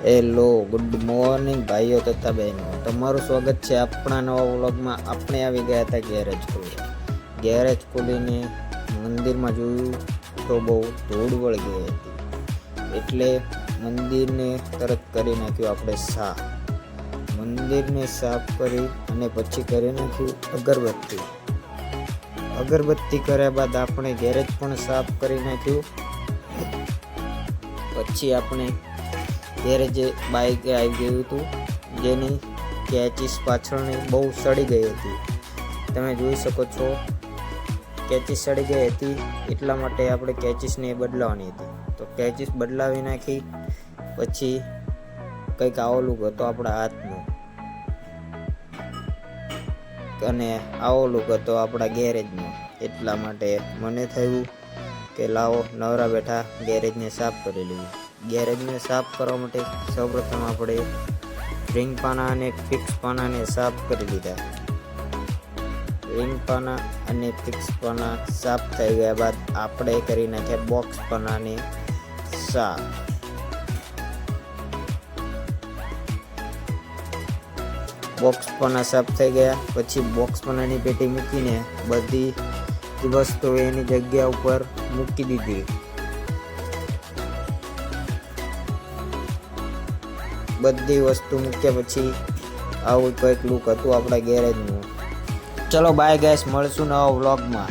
Hello good morning ભાઈઓ તથા બહેનો, તમારું સ્વાગત છે આપણા નવા વ્લોગમાં। આપણે આવી ગયા હતા ગેરેજ ખોલીને મંદિરમાં જોયું તો બહુ ધૂળ વળી ગઈ હતી, એટલે મંદિરને તરત કરી નાખ્યું આપણે સાફ। મંદિરને સાફ કરી અને પછી કરી નાખ્યું અગરબત્તી કર્યા બાદ આપણે ગેરેજ પણ સાફ કરી નાખ્યું। પછી આપણે ગેરેજે બાઇક આવી ગયું હતું, જેની કેચીસ પાછળની બહુ સડી ગઈ હતી। તમે જોઈ શકો છો કેચીસ સડી ગઈ હતી, એટલા માટે આપણે કેચીસને બદલાવાની હતી। તો કેચીસ બદલાવી નાખી। પછી કંઈક આવો લુક હતો આપણા હાથનો અને આવો લુક હતો આપણા ગેરેજનો। એટલા માટે મને થયું કે લાવો નવરા બેઠા ગેરેજને સાફ કરી લઈએ। ગેરેજને સાફ કરવા માટે સૌપ્રથમ આપણે રિંગ પાના અને ફિક્સ પાનાને સાફ કરી લીધા। રિંગ પાના અને ફિક્સ પાના સાફ થઈ ગયા બાદ આપણે કરી નાખ્યા બોક્સ પાનાને સાફ। બોક્સ પાના સાફ થઈ ગયા પછી બોક્સ પાનાની પેટી મૂકીને બધી વસ્તુ એની જગ્યા ઉપર મૂકી દીધી। બધી વસ્તુ મૂક્યા પછી આવું કંઈક લુક હતું આપણા ગેરેજનું। ચલો બાય ગાઈસ, મળશું નવા વ્લોગમાં।